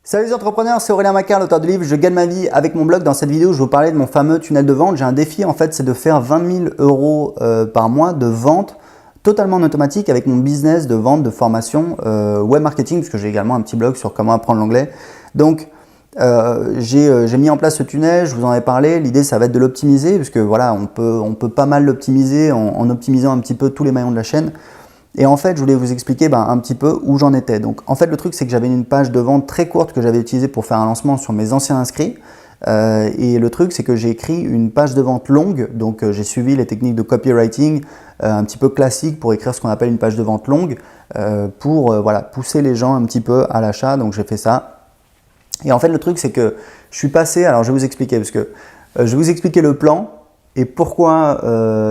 Salut les entrepreneurs, c'est Aurélien Macquart, l'auteur du livre Je gagne ma vie avec mon blog. Dans cette vidéo, je vais vous parler de mon fameux tunnel de vente. J'ai un défi en fait, c'est de faire 20 000 euros par mois de vente totalement en automatique avec mon business de vente, de formation, web marketing, puisque j'ai également un petit blog sur comment apprendre l'anglais. Donc, j'ai mis en place ce tunnel, je vous en ai parlé. L'idée, ça va être de l'optimiser, puisque voilà, on peut pas mal l'optimiser en optimisant un petit peu tous les maillons de la chaîne. Et en fait, je voulais vous expliquer un petit peu où j'en étais. Donc, en fait, le truc, c'est que j'avais une page de vente très courte que j'avais utilisée pour faire un lancement sur mes anciens inscrits. Et le truc, c'est que j'ai écrit une page de vente longue. Donc, j'ai suivi les techniques de copywriting un petit peu classiques pour écrire ce qu'on appelle une page de vente longue pour voilà, pousser les gens un petit peu à l'achat. Donc, j'ai fait ça. Et en fait, le truc, c'est que je suis passé… Alors, je vais vous expliquer parce que je vais vous expliquer le plan et pourquoi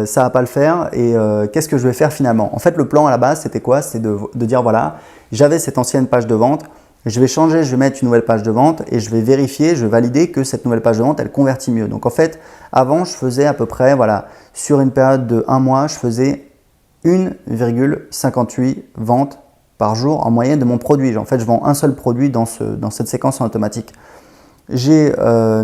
ça va pas le faire et qu'est-ce que je vais faire finalement. En fait, le plan à la base, c'était quoi? C'est de dire voilà, j'avais cette ancienne page de vente, je vais changer, je vais mettre une nouvelle page de vente et je vais vérifier, je vais valider que cette nouvelle page de vente, elle convertit mieux. Donc en fait, avant, je faisais à peu près, voilà, sur une période de 1 mois, je faisais 1,58 ventes par jour en moyenne de mon produit. En fait, je vends un seul produit dans cette séquence en automatique. J'ai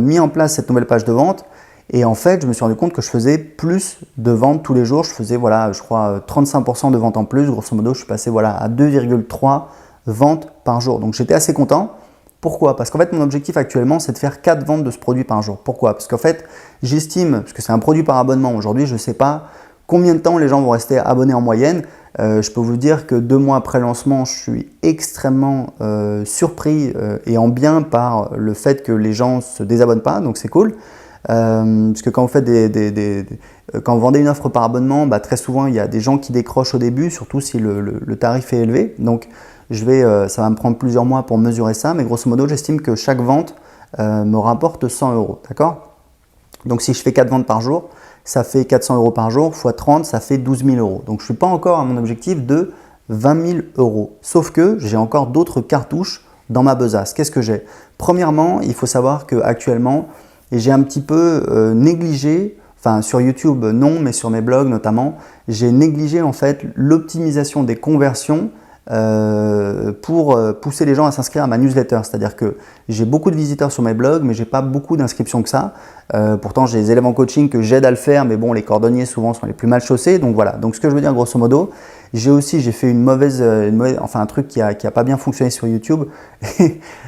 mis en place cette nouvelle page de vente. Et en fait, je me suis rendu compte que je faisais plus de ventes tous les jours. Je faisais, voilà, je crois, 35% de ventes en plus. Grosso modo, je suis passé voilà, à 2,3 ventes par jour. Donc, j'étais assez content. Pourquoi? Parce qu'en fait, mon objectif actuellement, c'est de faire 4 ventes de ce produit par jour. Pourquoi? Parce qu'en fait, j'estime, parce que c'est un produit par abonnement aujourd'hui, je ne sais pas combien de temps les gens vont rester abonnés en moyenne. Je peux vous dire que 2 mois après le lancement, je suis extrêmement surpris et en bien par le fait que les gens ne se désabonnent pas. Donc, c'est cool. Parce que quand vous faites quand vous vendez une offre par abonnement, très souvent il y a des gens qui décrochent au début, surtout si le tarif est élevé. Donc ça va me prendre plusieurs mois pour mesurer ça, mais grosso modo j'estime que chaque vente me rapporte 100 euros, d'accord? Donc si je fais 4 ventes par jour, ça fait 400 euros par jour, x 30, ça fait 12 000 euros. Donc je ne suis pas encore à mon objectif de 20 000 euros. Sauf que j'ai encore d'autres cartouches dans ma besace. Qu'est-ce que j'ai? Premièrement, il faut savoir qu'actuellement, et j'ai un petit peu négligé, enfin sur YouTube non, mais sur mes blogs notamment, j'ai négligé en fait l'optimisation des conversions pour pousser les gens à s'inscrire à ma newsletter. C'est-à-dire que j'ai beaucoup de visiteurs sur mes blogs, mais j'ai pas beaucoup d'inscriptions que ça. Pourtant, j'ai des élèves en coaching que j'aide à le faire, mais bon, les cordonniers souvent sont les plus mal chaussés. Donc voilà. Donc ce que je veux dire grosso modo, j'ai fait un truc qui a pas bien fonctionné sur YouTube.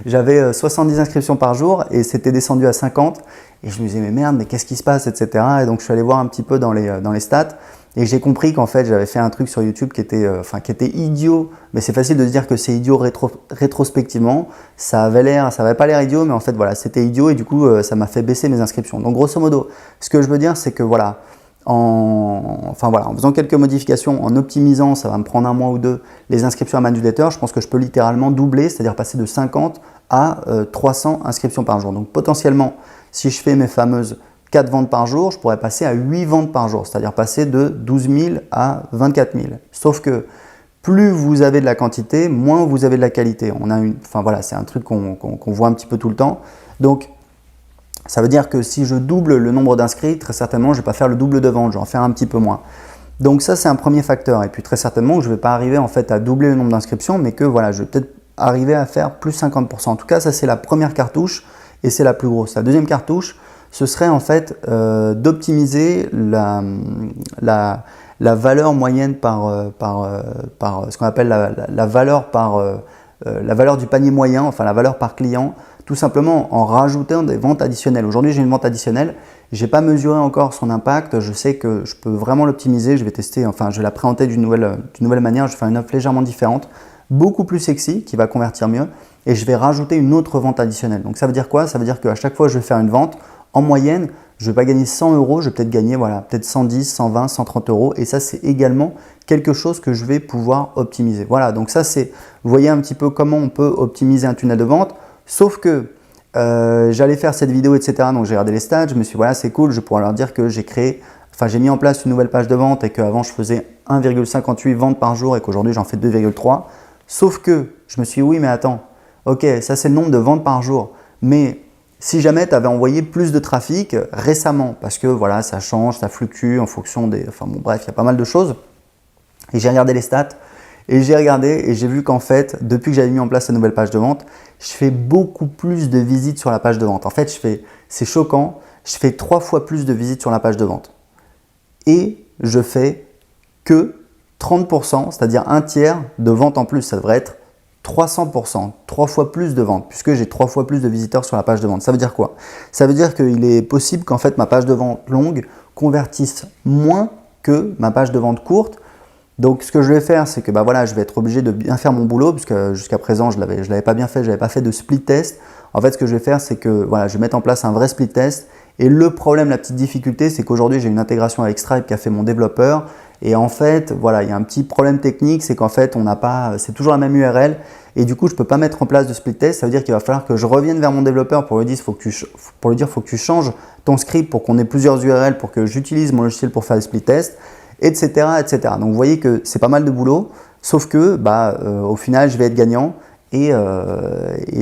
J'avais 70 inscriptions par jour et c'était descendu à 50. Et je me disais mais merde, mais qu'est-ce qui se passe, etc. Et donc je suis allé voir un petit peu dans les stats. Et j'ai compris qu'en fait, j'avais fait un truc sur YouTube qui était idiot. Mais c'est facile de se dire que c'est idiot rétrospectivement. Ça avait pas l'air idiot, mais en fait, voilà, c'était idiot. Et du coup, ça m'a fait baisser mes inscriptions. Donc, grosso modo, ce que je veux dire, c'est que voilà, en faisant quelques modifications, en optimisant, ça va me prendre 1 mois ou 2, les inscriptions à ma newsletter. Je pense que je peux littéralement doubler, c'est-à-dire passer de 50 à 300 inscriptions par jour. Donc, potentiellement, si je fais mes fameuses 4 ventes par jour, je pourrais passer à 8 ventes par jour, c'est-à-dire passer de 12 000 à 24 000. Sauf que plus vous avez de la quantité, moins vous avez de la qualité. C'est un truc qu'on voit un petit peu tout le temps. Donc, ça veut dire que si je double le nombre d'inscrits, très certainement, je ne vais pas faire le double de ventes, je vais en faire un petit peu moins. Donc ça, c'est un premier facteur. Et puis très certainement, je ne vais pas arriver en fait à doubler le nombre d'inscriptions, mais que voilà, je vais peut-être arriver à faire plus 50%. En tout cas, ça c'est la première cartouche et c'est la plus grosse. La deuxième cartouche, ce serait en fait d'optimiser la valeur moyenne par ce qu'on appelle la valeur du panier moyen, enfin la valeur par client, tout simplement en rajoutant des ventes additionnelles. Aujourd'hui, j'ai une vente additionnelle, je n'ai pas mesuré encore son impact, je sais que je peux vraiment l'optimiser, je vais tester, je vais la présenter d'une nouvelle manière, je vais faire une offre légèrement différente, beaucoup plus sexy, qui va convertir mieux, et je vais rajouter une autre vente additionnelle. Donc ça veut dire quoi? Ça veut dire qu'à chaque fois que je vais faire une vente, en moyenne, je ne vais pas gagner 100 euros, je vais peut-être gagner peut-être 110, 120, 130 euros. Et ça, c'est également quelque chose que je vais pouvoir optimiser. Voilà, donc ça, vous voyez un petit peu comment on peut optimiser un tunnel de vente. Sauf que j'allais faire cette vidéo, etc. Donc j'ai regardé les stats, je me suis dit, voilà, c'est cool, je pourrais leur dire que j'ai mis en place une nouvelle page de vente et qu'avant, je faisais 1,58 ventes par jour et qu'aujourd'hui, j'en fais 2,3. Sauf que je me suis dit, oui, mais attends, ok, ça, c'est le nombre de ventes par jour. Mais si jamais tu avais envoyé plus de trafic récemment, parce que voilà, ça change, ça fluctue en fonction bref, il y a pas mal de choses. Et j'ai regardé les stats Et j'ai regardé et j'ai vu qu'en fait, depuis que j'avais mis en place la nouvelle page de vente, je fais beaucoup plus de visites sur la page de vente. En fait, c'est choquant, je fais 3 fois plus de visites sur la page de vente. Et je fais que 30%, c'est-à-dire un tiers de ventes en plus. Ça devrait être 300%, 3 fois plus de ventes, puisque j'ai 3 fois plus de visiteurs sur la page de vente. Ça veut dire quoi? Ça veut dire qu'il est possible qu'en fait ma page de vente longue convertisse moins que ma page de vente courte. Donc ce que je vais faire, c'est que voilà, je vais être obligé de bien faire mon boulot, puisque jusqu'à présent je l'avais pas bien fait, je n'avais pas fait de split test. En fait, ce que je vais faire, c'est que voilà, je vais mettre en place un vrai split test. Et le problème, la petite difficulté, c'est qu'aujourd'hui j'ai une intégration avec Stripe qu'a fait mon développeur. Et en fait, voilà, il y a un petit problème technique, c'est qu'en fait, c'est toujours la même URL. Et du coup, je ne peux pas mettre en place de split test. Ça veut dire qu'il va falloir que je revienne vers mon développeur pour lui dire faut que tu changes ton script pour qu'on ait plusieurs URL, pour que j'utilise mon logiciel pour faire les split tests, etc., etc. Donc, vous voyez que c'est pas mal de boulot, sauf que au final, je vais être gagnant. Et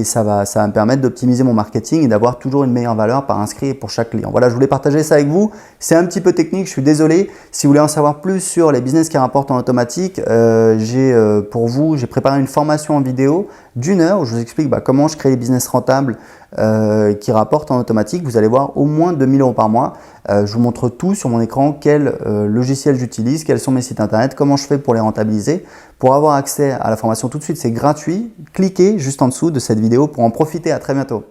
ça va me permettre d'optimiser mon marketing et d'avoir toujours une meilleure valeur par inscrit pour chaque client. Voilà, je voulais partager ça avec vous. C'est un petit peu technique, je suis désolé. Si vous voulez en savoir plus sur les business qui rapportent en automatique, j'ai préparé une formation en vidéo d'1 heure où je vous explique comment je crée les business rentables qui rapportent en automatique. Vous allez voir au moins 2000 € par mois. Je vous montre tout sur mon écran, quel logiciel j'utilise, quels sont mes sites internet, comment je fais pour les rentabiliser. Pour avoir accès à la formation tout de suite, c'est gratuit. Cliquez juste en dessous de cette vidéo pour en profiter. À très bientôt.